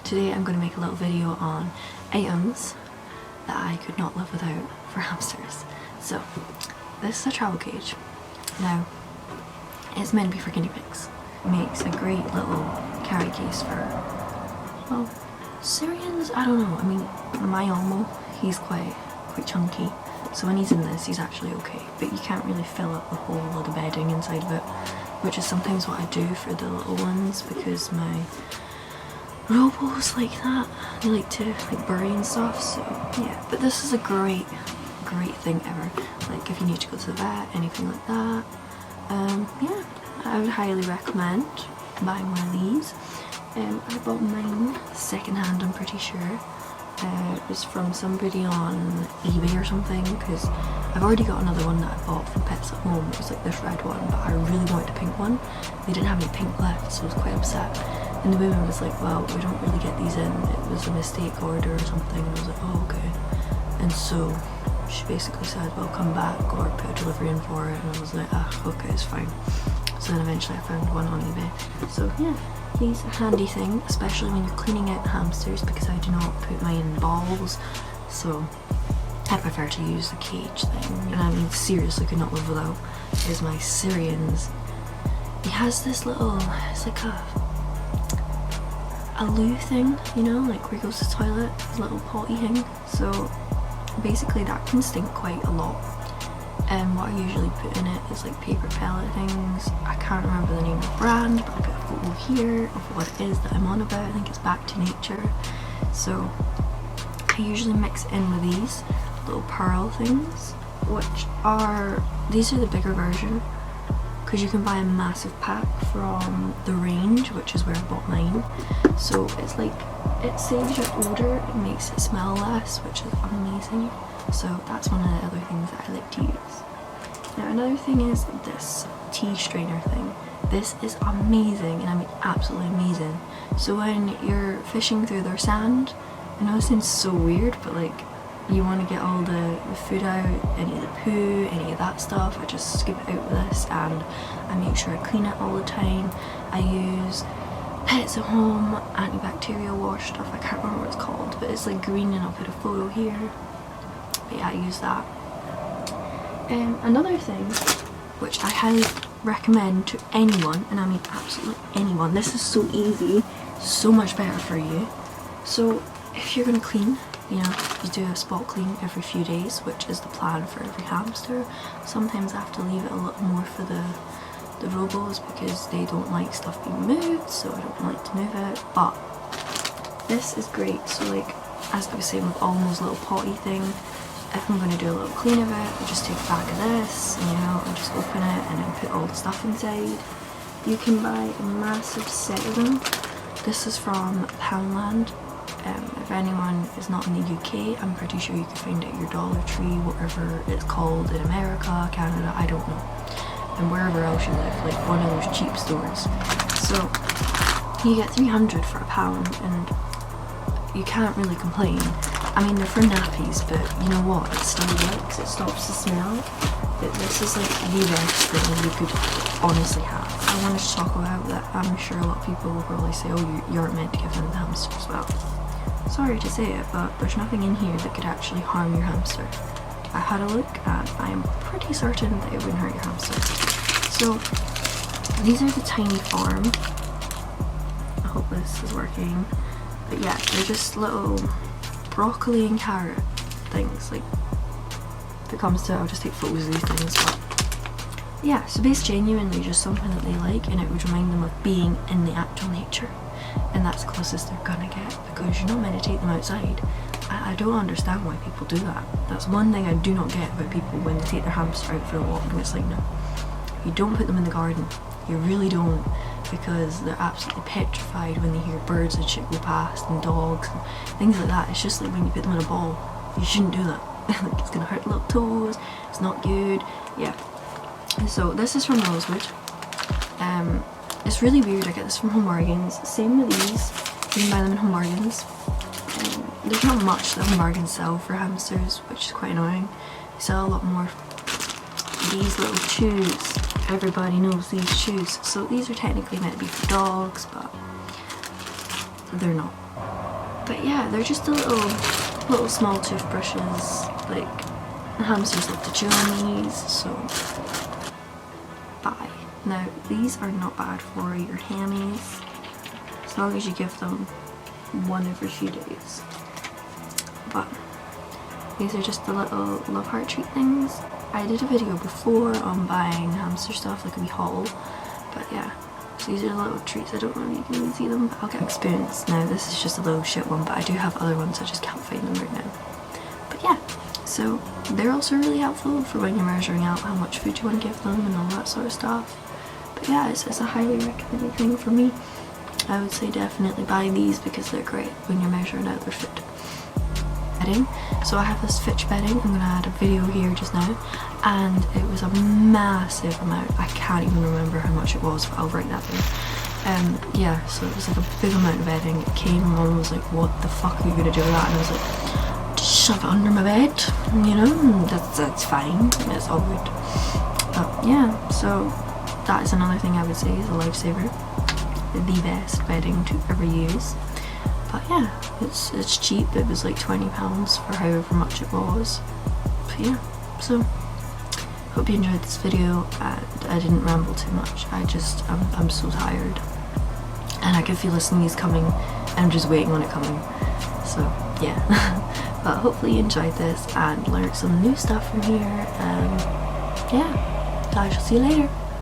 today I'm going to make a little video on items that I could not live without for hamsters. So this is a travel cage. Now it's meant to be for guinea pigs. It makes a great little carry case for, well, Syrians? I don't know. I mean, my Olmo, he's quite chunky, so when he's in this he's actually okay, but you can't really fill up the whole of the bedding inside of it, which is sometimes what I do for the little ones because my robos like that, they like to bury and stuff. So yeah, but this is a great thing ever, like if you need to go to the vet, anything like that. Yeah, I would highly recommend buying one of these. I bought mine secondhand, I'm pretty sure. It was from somebody on eBay or something, because I've already got another one that I bought from Pets at Home. It was like this red one, but I really wanted a pink one. They didn't have any pink left, so I was quite upset. And the woman was like, well, we don't really get these in, it was a mistake order or something. And I was like, oh, okay. And so she basically said, well, come back or put a delivery in for it. And I was like, ah, okay, it's fine. So then eventually I found one on eBay. So yeah, these are a handy thing, especially when you're cleaning out hamsters, because I do not put mine in balls. So I prefer to use the cage thing. And I mean, seriously could not live without is my Syrian's. He has this little, it's like a loo thing, you know, like where he goes to the toilet, his little potty thing. So basically that can stink quite a lot. And what I usually put in it is like paper pellet things. I can't remember the name of the brand, but I'll put a photo here of what it is that I'm on about. I think it's Back to Nature. So I usually mix in with these little pearl things, which are, these are the bigger version, because you can buy a massive pack from the range, which is where I bought mine. So it's like, it saves your odor, it makes it smell less, which is amazing. So that's one of the other things that I like to use. Now another thing is this tea strainer thing. This is amazing, and I mean absolutely amazing. So when you're fishing through their sand, I know it sounds so weird, but like you want to get all the food out, any of the poo, any of that stuff, I just scoop it out with this, and I make sure I clean it all the time. I use Pets at Home antibacterial wash stuff, I can't remember what it's called, but it's like green, and I'll put a photo here. But yeah, I use that. Another thing which I highly recommend to anyone, and I mean absolutely anyone, this is so easy, so much better for you. So if you're going to clean, you know, you do a spot clean every few days, which is the plan for every hamster. Sometimes I have to leave it a little more for the robos because they don't like stuff being moved, so I don't like to move it. But this is great. So like, as I was saying with Olmo's little potty thing, if I'm going to do a little clean of it, I just take a bag of this, you know, and just open it and then put all the stuff inside. You can buy a massive set of them. This is from Poundland. If anyone is not in the UK, I'm pretty sure you can find it at your Dollar Tree, whatever it's called in America, Canada, I don't know. And wherever else you live, like one of those cheap stores. So you get 300 for £1, and you can't really complain. I mean, they're for nappies, but you know what, it still works, it stops the smell. But this is like the best thing you could honestly have. I wanted to talk about that. I'm sure a lot of people will probably say, oh, you aren't meant to give them the hamsters. Well, sorry to say it, but there's nothing in here that could actually harm your hamster. I had a look, and I am pretty certain that it wouldn't hurt your hamster. So these are the Tiny Farm. I hope this is working. But yeah, they're just little broccoli and carrot things. Like, if it comes to it, I'll just take photos of these things. But yeah, so it's genuinely just something that they like, and it would remind them of being in the actual nature. And that's the closest they're gonna get, because you're not meant to take them outside. I don't understand why people do that. That's one thing I do not get about people when they take their hamster out for a walk, and it's like, no, you don't put them in the garden. You really don't, because they're absolutely petrified when they hear birds and shit go past, and dogs and things like that. It's just like when you put them in a ball, you shouldn't do that. Like, it's gonna hurt little toes, it's not good. Yeah. So this is from Rosewood. It's really weird, I get this from Home Bargains. Same with these, you can buy them in Home Bargains. There's not much that Home Bargains sell for hamsters, which is quite annoying. They sell a lot more. These little chews, everybody knows these chews. So these are technically meant to be for dogs, but they're not. But yeah, they're just the little small toothbrushes. Like, hamsters like to chew on these, so buy. Now, these are not bad for your hammies, as long as you give them one every few days. But these are just the little love heart treat things. I did a video before on buying hamster stuff, like a wee haul, but yeah. So these are little treats. I don't know if you can even see them, but I'll get experience. Now this is just a little shit one, but I do have other ones, I just can't find them right now. But yeah, so they're also really helpful for when you're measuring out how much food you want to give them and all that sort of stuff. But yeah, it's a highly recommended thing for me. I would say definitely buy these because they're great when you're measuring out their food. Bedding. So I have this Fitch bedding. I'm going to add a video here just now, and it was a massive amount. I can't even remember how much it was, but I'll write that down. Yeah, so it was like a big amount of bedding. It came and Mum was like, what the fuck are you going to do with that? And I was like, just shove it under my bed, you know, that's fine, it's all good. But yeah, so that is another thing I would say is a lifesaver. The best bedding to ever use. But yeah, it's cheap. It was like £20 for however much it was. But yeah, so hope you enjoyed this video, and I didn't ramble too much. I'm so tired, and I can feel the sneeze coming, and I'm just waiting on it coming. So yeah, but hopefully you enjoyed this and learned some new stuff from here. And yeah, I shall see you later.